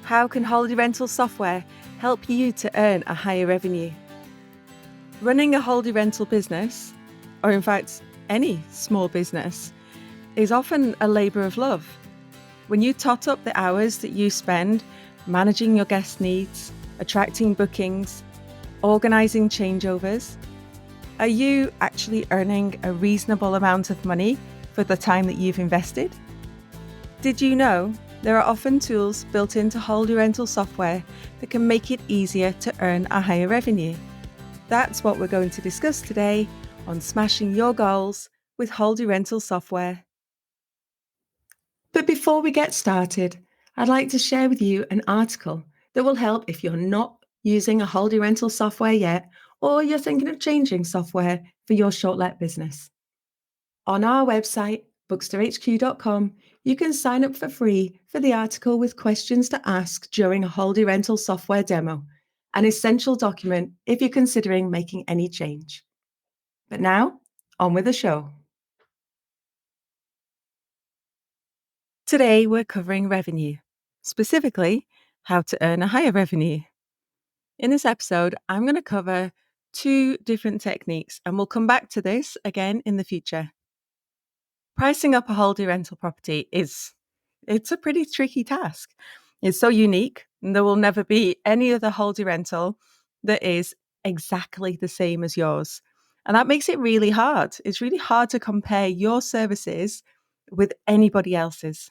How can holiday rental software help you to earn a higher revenue? Running a holiday rental business, or in fact, any small business, is often a labour of love. When you tot up the hours that you spend managing your guest needs, attracting bookings, organising changeovers, are you actually earning a reasonable amount of money for the time that you've invested? Did you know there are often tools built into holiday rental software that can make it easier to earn a higher revenue? That's what we're going to discuss today on Smashing Your Goals with Holiday Rental Software. But before we get started, I'd like to share with you an article that will help if you're not using a holiday rental software yet, or you're thinking of changing software for your short-let business. On our website, booksterhq.com, you can sign up for free for the article with questions to ask during a holiday rental software demo, an essential document if you're considering making any change. But now, on with the show. Today, we're covering revenue, specifically how to earn a higher revenue. In this episode, I'm going to cover 2 different techniques, and we'll come back to this again in the future. Pricing up a holiday rental property it's a pretty tricky task. It's so unique, and there will never be any other holiday rental that is exactly the same as yours. And that makes it really hard. It's really hard to compare your services with anybody else's.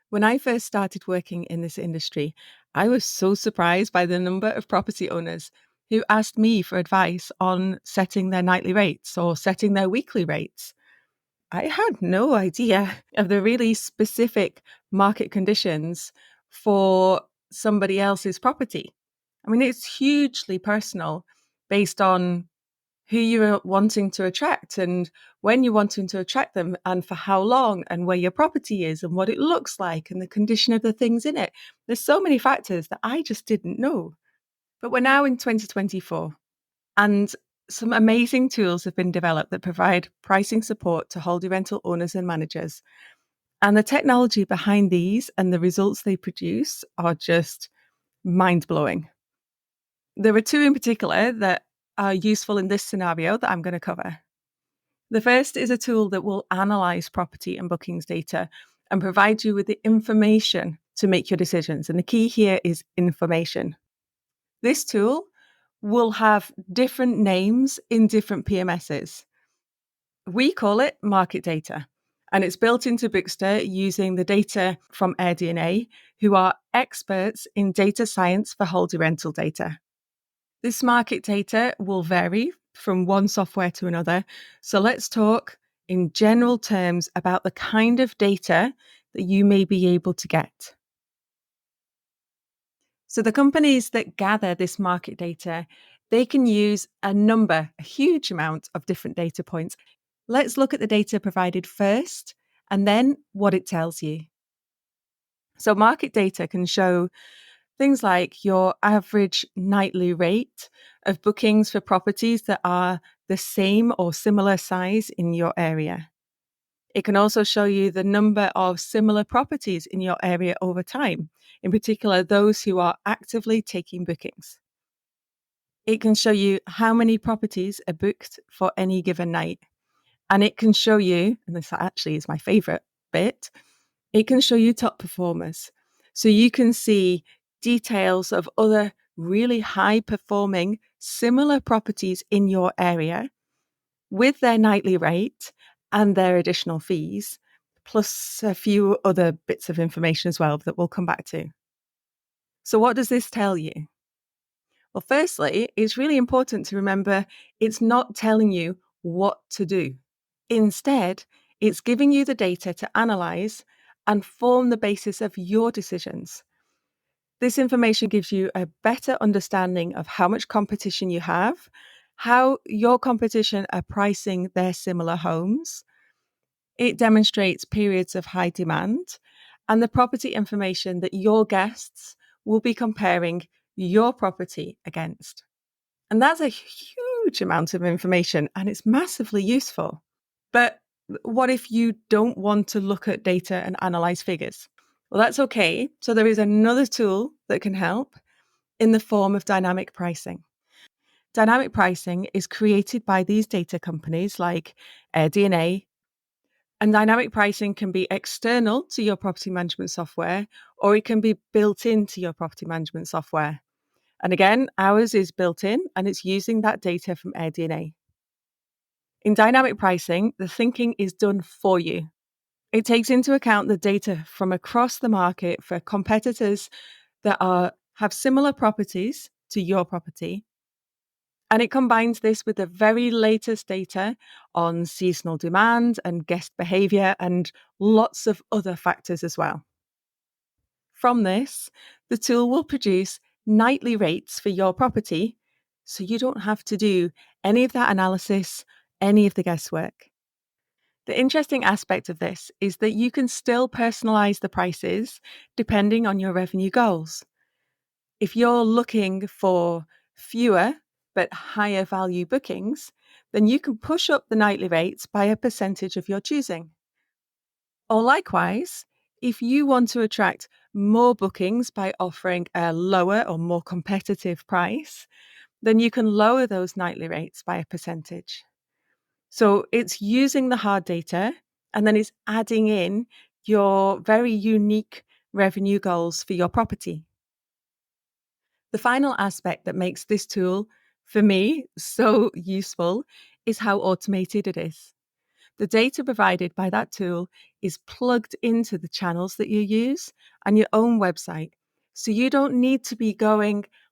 When I first started working in this industry, I was so surprised by the number of property owners who asked me for advice on setting their nightly rates or setting their weekly rates. I had no idea of the really specific market conditions for somebody else's property. I mean, it's hugely personal based on who you're wanting to attract and when you're wanting to attract them and for how long and where your property is and what it looks like and the condition of the things in it. There's so many factors that I just didn't know. But we're now in 2024 and some amazing tools have been developed that provide pricing support to holiday rental owners and managers. And the technology behind these and the results they produce are just mind-blowing. There are 2 in particular that are useful in this scenario that I'm going to cover. The first is a tool that will analyze property and bookings data and provide you with the information to make your decisions. And the key here is information. This tool will have different names in different PMSs. We call it market data, and it's built into Bookster using the data from AirDNA, who are experts in data science for holiday rental data. This market data will vary from one software to another, so let's talk in general terms about the kind of data that you may be able to get. So the companies that gather this market data, they can use a huge amount of different data points. Let's look at the data provided first and then what it tells you. So market data can show things like your average nightly rate of bookings for properties that are the same or similar size in your area. It can also show you the number of similar properties in your area over time, in particular those who are actively taking bookings. It can show you how many properties are booked for any given night. And it can show you, and this actually is my favorite bit, it can show you top performers. So you can see details of other really high performing similar properties in your area with their nightly rate and their additional fees, plus a few other bits of information as well that we'll come back to. So what does this tell you? Well, firstly, it's really important to remember it's not telling you what to do. Instead, it's giving you the data to analyze and form the basis of your decisions. This information gives you a better understanding of how much competition you have, how your competition are pricing their similar homes. It demonstrates periods of high demand and the property information that your guests will be comparing your property against. And that's a huge amount of information and it's massively useful. But what if you don't want to look at data and analyze figures? Well, that's okay. So there is another tool that can help in the form of dynamic pricing. Dynamic pricing is created by these data companies like AirDNA, and dynamic pricing can be external to your property management software, or it can be built into your property management software. And again, ours is built in and it's using that data from AirDNA. In dynamic pricing, the thinking is done for you. It takes into account the data from across the market for competitors that have similar properties to your property. And it combines this with the very latest data on seasonal demand and guest behavior and lots of other factors as well. From this, the tool will produce nightly rates for your property, so you don't have to do any of that analysis, any of the guesswork. The interesting aspect of this is that you can still personalize the prices depending on your revenue goals. If you're looking for fewer but higher value bookings, then you can push up the nightly rates by a percentage of your choosing. Or likewise, if you want to attract more bookings by offering a lower or more competitive price, then you can lower those nightly rates by a percentage. So it's using the hard data and then it's adding in your very unique revenue goals for your property. The final aspect that makes this tool, for me, so useful is how automated it is. The data provided by that tool is plugged into the channels that you use and your own website. So you don't need to be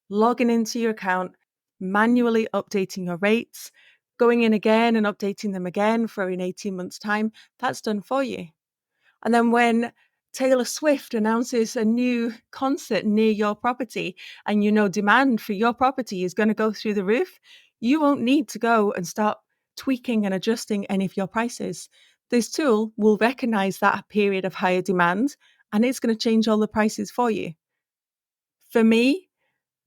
logging into your account, manually updating your rates, going in again and updating them again for in 18 months' time. That's done for you. And then when Taylor Swift announces a new concert near your property and you know demand for your property is going to go through the roof, you won't need to go and start tweaking and adjusting any of your prices. This tool will recognize that period of higher demand and it's going to change all the prices for you. For me,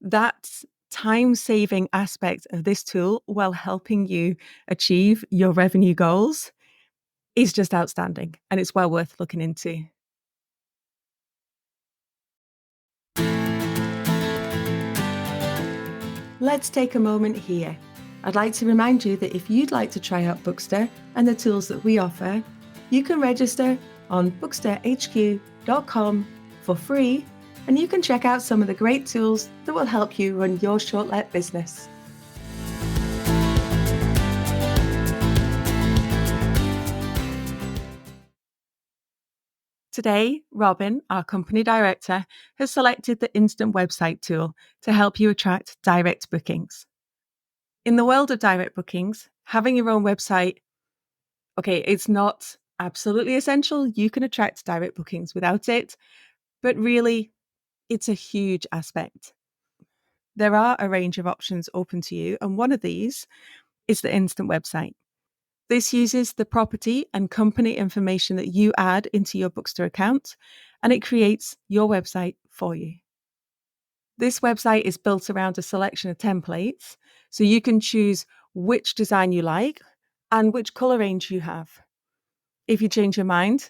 that time saving aspect of this tool while helping you achieve your revenue goals is just outstanding and it's well worth looking into. Let's take a moment here. I'd like to remind you that if you'd like to try out Bookster and the tools that we offer, you can register on booksterhq.com for free, and you can check out some of the great tools that will help you run your short-let business. Today, Robin, our company director, has selected the Instant Website tool to help you attract direct bookings. In the world of direct bookings, having your own website, it's not absolutely essential. You can attract direct bookings without it, but really, it's a huge aspect. There are a range of options open to you, and one of these is the Instant Website. This uses the property and company information that you add into your Bookster account, and it creates your website for you. This website is built around a selection of templates, so you can choose which design you like and which color range you have. If you change your mind,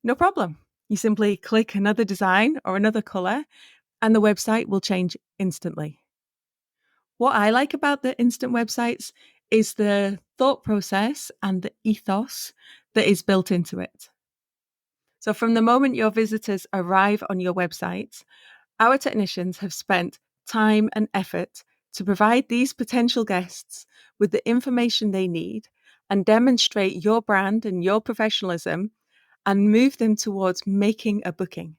no problem. You simply click another design or another color, and the website will change instantly. What I like about the instant websites is the thought process and the ethos that is built into it. So from the moment your visitors arrive on your website, our technicians have spent time and effort to provide these potential guests with the information they need and demonstrate your brand and your professionalism and move them towards making a booking.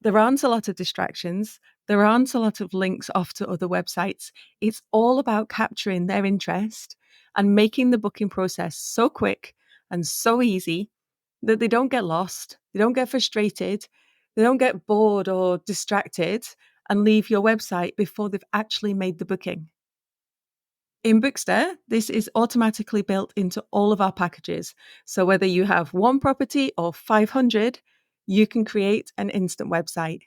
There aren't a lot of distractions. There aren't a lot of links off to other websites. It's all about capturing their interest and making the booking process so quick and so easy that they don't get lost, they don't get frustrated, they don't get bored or distracted and leave your website before they've actually made the booking. In Bookster, this is automatically built into all of our packages. So whether you have one property or 500, you can create an instant website.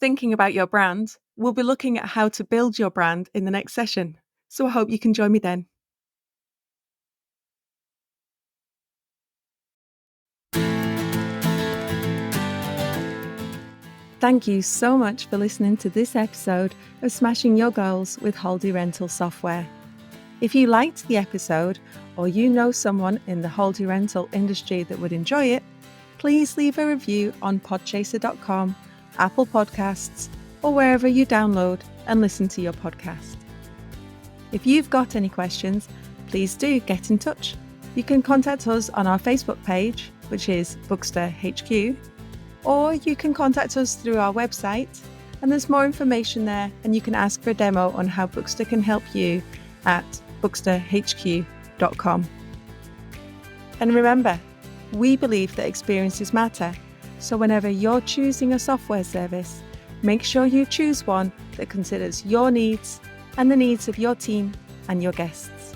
Thinking about your brand, we'll be looking at how to build your brand in the next session. So I hope you can join me then. Thank you so much for listening to this episode of Smashing Your Goals with Haldie Rental Software. If you liked the episode, or you know someone in the Haldie rental industry that would enjoy it, please leave a review on podchaser.com, Apple Podcasts, or wherever you download and listen to your podcast. If you've got any questions, please do get in touch. You can contact us on our Facebook page, which is Bookster HQ, or you can contact us through our website, and there's more information there, and you can ask for a demo on how Bookster can help you at booksterhq.com. And remember, we believe that experiences matter, so whenever you're choosing a software service, make sure you choose one that considers your needs and the needs of your team and your guests.